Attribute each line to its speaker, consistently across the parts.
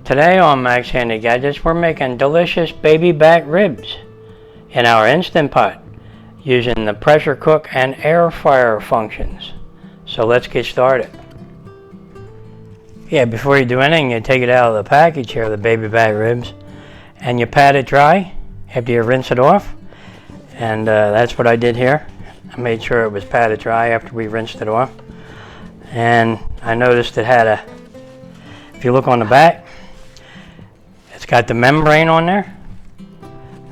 Speaker 1: Today on Max Handy Gadgets, we're making delicious baby back ribs in our Instant Pot using the pressure cook and air fryer functions. So let's get started. Yeah, before you do anything, you take it out of the package here, the baby back ribs, and you pat it dry after you rinse it off. And that's what I did here. I made sure it was patted dry after we rinsed it off. And I noticed it had a, if you look on the back, it's got the membrane on there.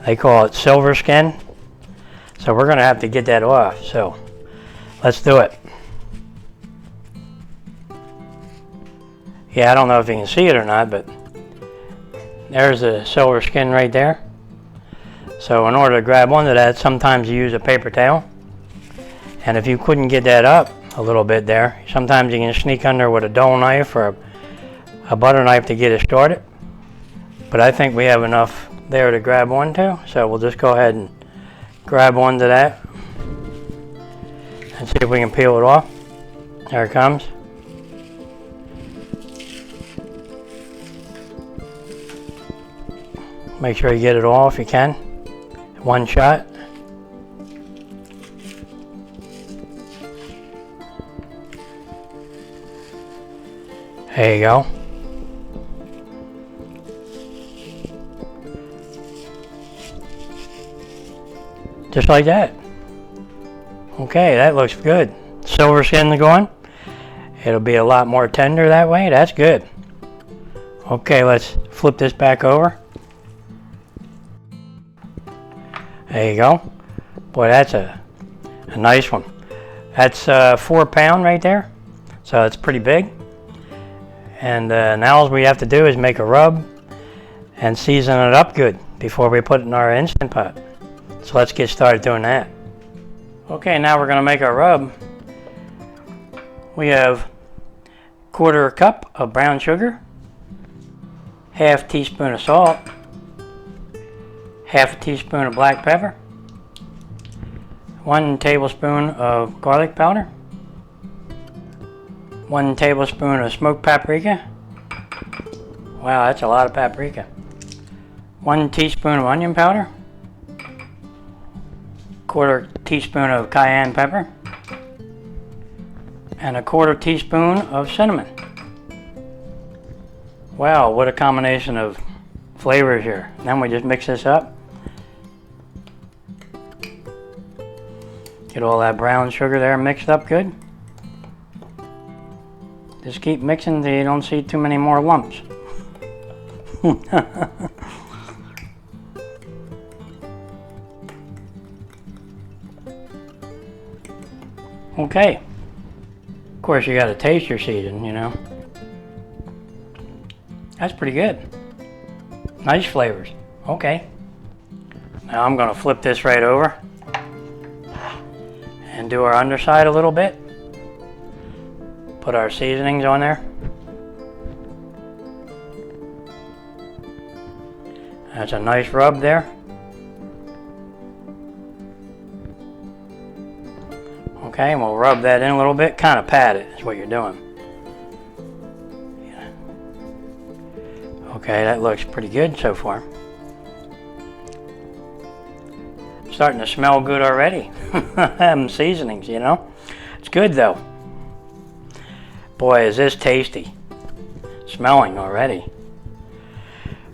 Speaker 1: They call it Silverskin. So we're going to have to get that off. So let's do it. Yeah, I don't know if you can see it or not, but there's the Silverskin right there. So in order to grab onto that, sometimes you use a paper towel. And if you couldn't get that up a little bit there, sometimes you can sneak under with a dull knife or a butter knife to get it started. But I think we have enough there to grab onto, so we'll just go ahead and grab onto that and see if we can peel it off. There it comes. Make sure you get it off if you can. One shot. There you go. Just like that. Okay, that looks good. Silverskin going. It'll be a lot more tender that way. That's good. Okay, let's flip this back over. There you go. Boy, that's a nice one. That's 4 pound right there. So it's pretty big. And now all we have to do is make a rub and season it up good before we put it in our Instant Pot. So let's get started doing that. Okay, now we're going to make our rub. We have 1/4 cup of brown sugar, 1/2 teaspoon of salt, 1/2 teaspoon of black pepper, 1 tablespoon of garlic powder, 1 tablespoon of smoked paprika. Wow, that's a lot of paprika. 1 teaspoon of onion powder, 1/4 teaspoon of cayenne pepper, and 1/4 teaspoon of cinnamon. Wow, what a combination of flavors here. Then we just mix this up. Get all that brown sugar there mixed up good. Just keep mixing till you don't see too many more lumps. Okay. Of course, you got to taste your season, you know. That's pretty good. Nice flavors. Okay. Now I'm going to flip this right over and do our underside a little bit. Put our seasonings on there. That's a nice rub there. Okay, and we'll rub that in a little bit, kind of pat it is what you're doing. Yeah. Okay, that looks pretty good so far. Starting to smell good already. Seasonings, you know. It's good though. Boy, is this tasty. Smelling already.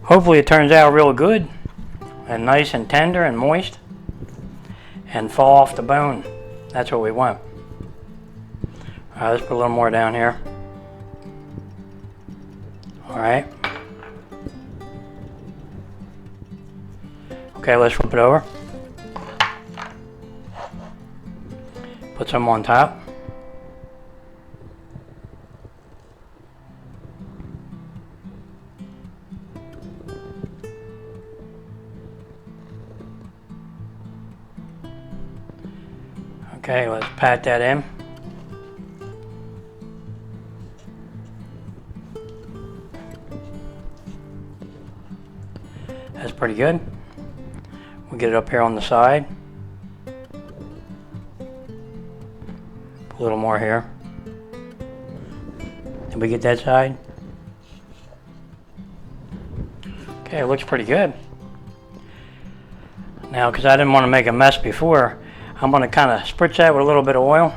Speaker 1: Hopefully it turns out real good and nice and tender and moist and fall off the bone. That's what we want. Alright, let's put a little more down here. Alright. Okay, let's flip it over. Put some on top. Okay, let's pat that in. That's pretty good. We'll get it up here on the side. Put a little more here. Did we get that side? Okay, it looks pretty good. Now, because I didn't want to make a mess before, I'm going to kind of spritz that with a little bit of oil.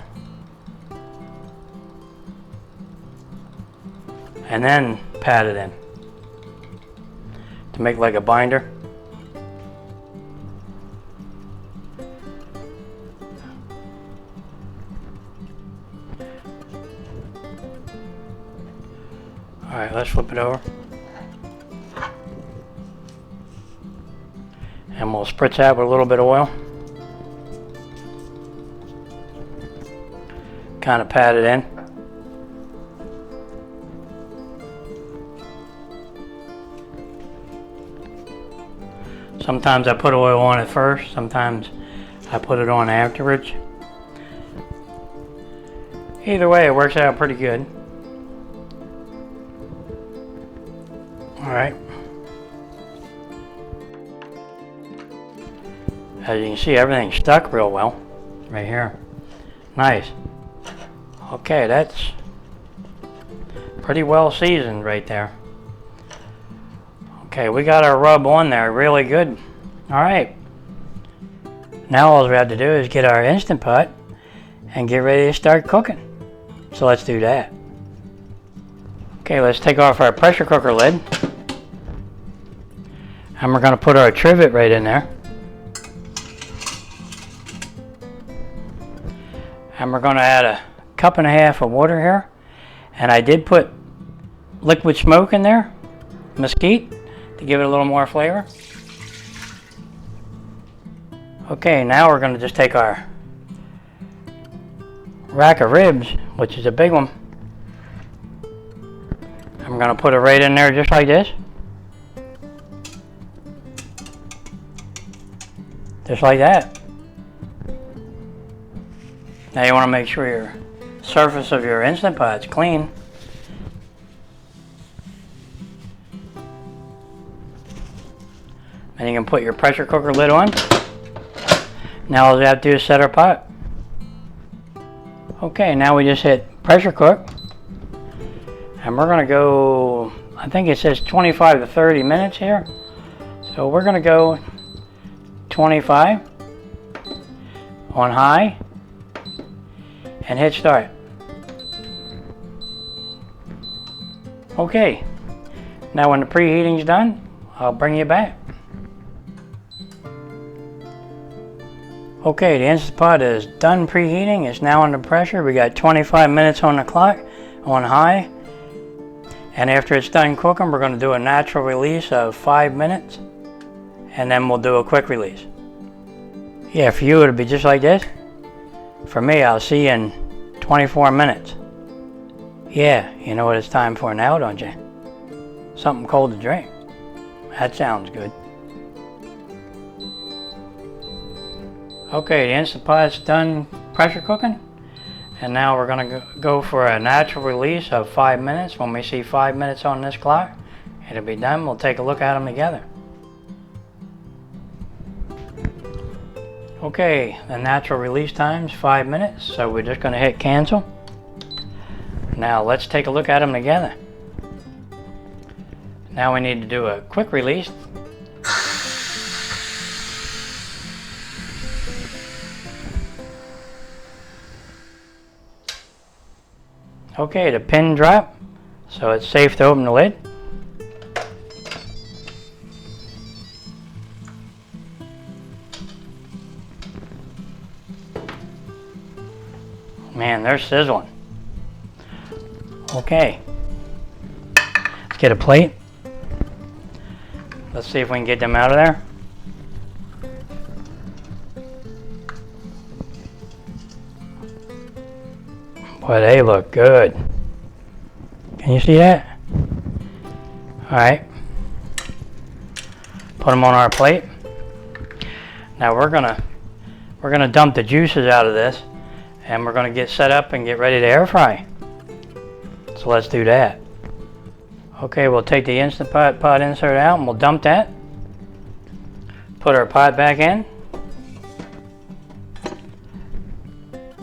Speaker 1: And then pat it in to make like a binder. All right, let's flip it over. And we'll spritz that with a little bit of oil. Kind of pat it in. Sometimes I put oil on it first, sometimes I put it on afterwards. Either way, it works out pretty good. Alright. As you can see, everything's stuck real well right here. Nice. Okay, that's pretty well seasoned right there. Okay, we got our rub on there really good. Alright. Now all we have to do is get our Instant Pot and get ready to start cooking. So let's do that. Okay, let's take off our pressure cooker lid. And we're going to put our trivet right in there. And we're going to add a cup and a half of water here. And I did put liquid smoke in there, mesquite, to give it a little more flavor. Okay, now we're going to just take our rack of ribs, which is a big one. And we're going to put it right in there just like this. Just like that. Now you want to make sure your surface of your Instant Pot's clean. And you can put your pressure cooker lid on. Now all we have to do is set our pot. Okay, now we just hit pressure cook. And we're going to go, I think it says 25 to 30 minutes here. So we're going to go 25 on high and hit start. Okay, now when the preheating's done, I'll bring you back. Okay, the Instant Pot is done preheating. It's now under pressure. We got 25 minutes on the clock on high. And after it's done cooking, we're going to do a natural release of 5 minutes. And then we'll do a quick release. Yeah, for you it'll be just like this. For me, I'll see you in 24 minutes. Yeah, you know what it's time for now, don't you? Something cold to drink. That sounds good. Okay, the Instant Pot's done pressure cooking. And now we're going to go for a natural release of 5 minutes. When we see 5 minutes on this clock, it'll be done. We'll take a look at them together. Okay, the natural release time's 5 minutes, so we're just going to hit cancel. Now let's take a look at them together. Now we need to do a quick release. Okay, the pin drop, so it's safe to open the lid. Man, they're sizzling. Okay, let's get a plate. Let's see if we can get them out of there. Boy, they look good. Can you see that? Alright. Put them on our plate. Now we're gonna dump the juices out of this, and we're gonna get set up and get ready to air fry. So let's do that. Okay, we'll take the Instant Pot insert out and we'll dump that. Put our pot back in.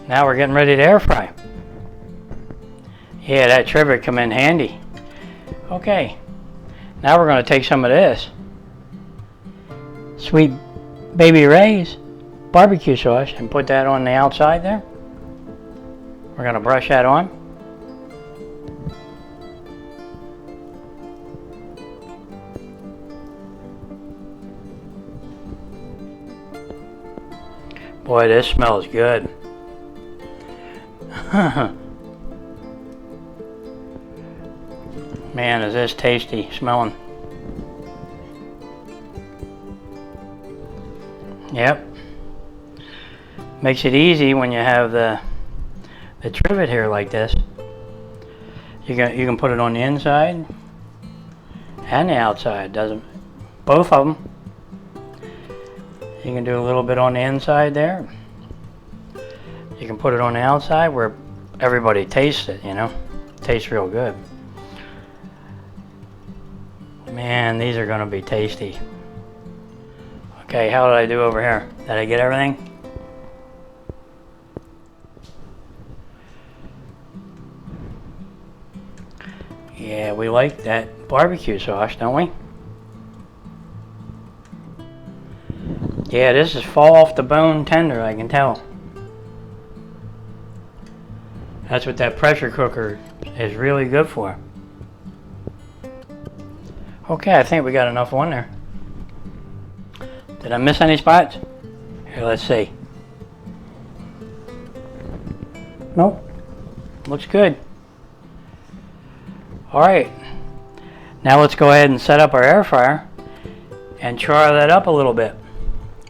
Speaker 1: Now we're getting ready to air fry. Yeah, that trivet come in handy. Okay, Now we're going to take some of this Sweet Baby Ray's barbecue sauce and put that on the outside there. We're going to brush that on. Boy, this smells good. Man, is this tasty smelling. Yep. Makes it easy when you have the trivet here like this. You can put it on the inside and the outside. Both of them. You can do a little bit on the inside there. You can put it on the outside where everybody tastes it, you know. Tastes real good. Man, these are gonna be tasty. Okay, how did I do over here? Did I get everything? Yeah, we like that barbecue sauce, don't we? Yeah, this is fall off the bone tender, I can tell. That's what that pressure cooker is really good for. Okay, I think we got enough on there. Did I miss any spots? Here, let's see. Nope. Looks good. Alright. Now let's go ahead and set up our air fryer and char that up a little bit.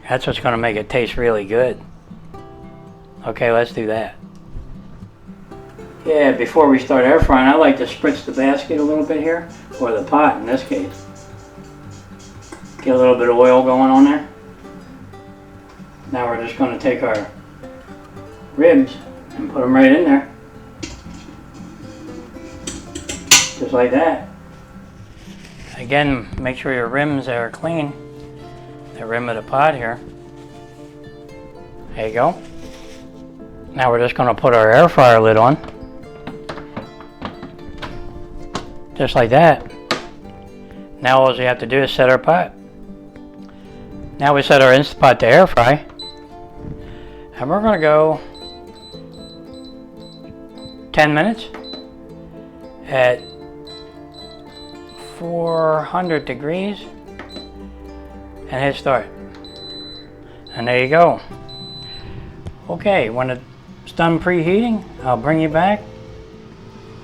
Speaker 1: That's what's going to make it taste really good. Okay, let's do that. Yeah, before we start air frying, I like to spritz the basket a little bit here, or the pot in this case. Get a little bit of oil going on there. Now we're just going to take our ribs and put them right in there. Just like that. Again, make sure your rims are clean. The rim of the pot here. There you go. Now we're just going to put our air fryer lid on. Just like that. Now all you have to do is set our pot. Now we set our Instant Pot to air fry. And we're going to go 10 minutes at 400 degrees and hit start. And there you go. Okay, when it's done preheating, I'll bring you back.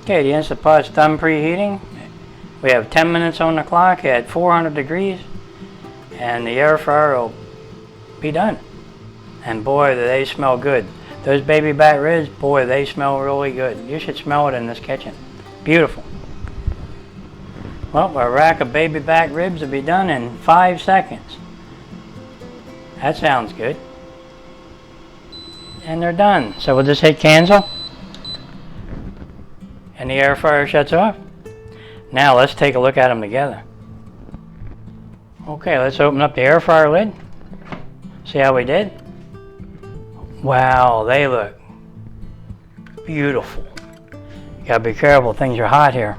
Speaker 1: Okay, the Instant Pot's done preheating. We have 10 minutes on the clock at 400 degrees and the air fryer will be done. And boy, do they smell good. Those baby back ribs, boy, they smell really good. You should smell it in this kitchen. Beautiful. Well, a rack of baby back ribs will be done in 5 seconds. That sounds good. And they're done. So we'll just hit cancel. And the air fryer shuts off. Now let's take a look at them together. Okay, let's open up the air fryer lid. See how we did? Wow, they look beautiful. You gotta be careful, things are hot here.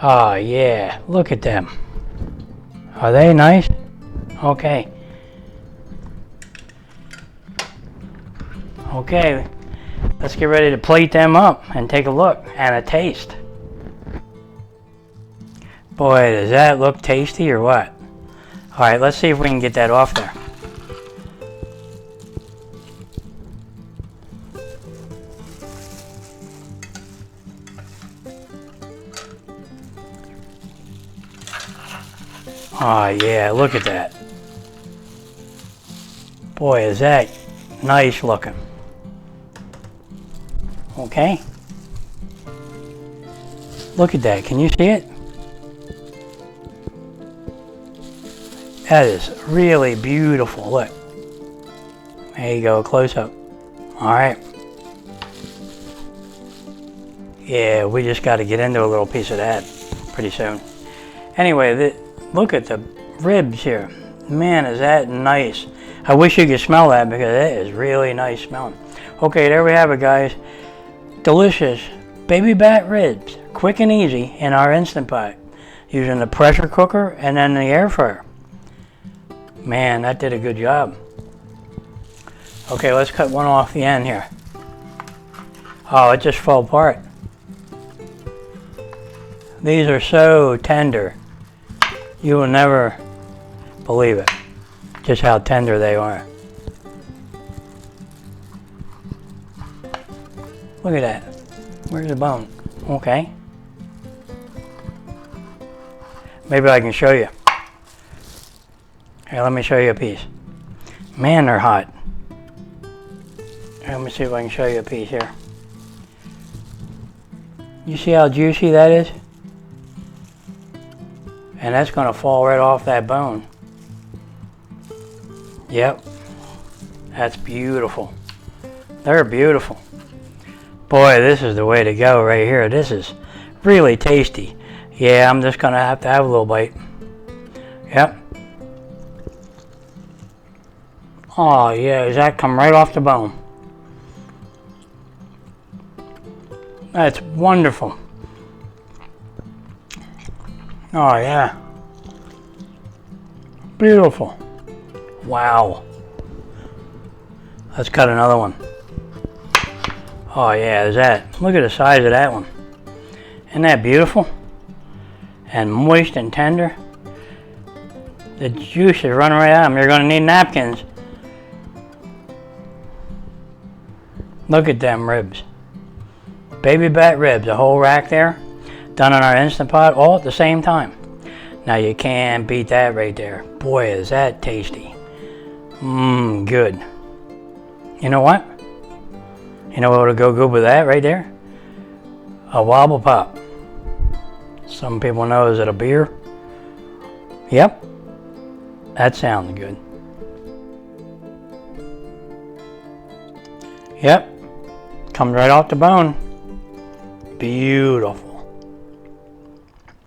Speaker 1: Oh yeah, look at them. Are they nice? Okay. Okay, let's get ready to plate them up and take a look and a taste. Boy, does that look tasty or what? Alright, let's see if we can get that off there. Oh yeah, look at that. Boy, is that nice looking. Okay. Look at that, can you see it? That is really beautiful, look. There you go, close up. Alright. Yeah, we just got to get into a little piece of that pretty soon. Anyway, look at the ribs here. Man, is that nice. I wish you could smell that because it is really nice smelling. Okay, there we have it, guys. delicious baby back ribs, quick and easy, in our Instant Pot, using the pressure cooker and then the air fryer. Man, that did a good job. Okay, let's cut one off the end here. Oh, it just fell apart. These are so tender. You will never believe it, just how tender they are. Look at that. Where's the bone? Okay. Maybe I can show you. Here, let me show you a piece. Man, they're hot. Here, let me see if I can show you a piece here. You see how juicy that is? And that's going to fall right off that bone. Yep. That's beautiful. They're beautiful. Boy, this is the way to go right here. This is really tasty. Yeah, I'm just going to have a little bite. Yep. Oh, yeah, does that come right off the bone? That's wonderful. Oh, yeah. Beautiful. Wow. Let's cut another one. Oh, yeah, there's that. Look at the size of that one. Isn't that beautiful? And moist and tender. The juice is running right out of them. You're going to need napkins. Look at them ribs. Baby back ribs, a whole rack there. Done in our Instant Pot, all at the same time. Now you can't beat that right there. Boy, is that tasty. Mmm, good. You know what? You know what would go good with that right there? A wobble pop. Some people know, is it a beer? Yep. That sounds good. Yep. Comes right off the bone. Beautiful.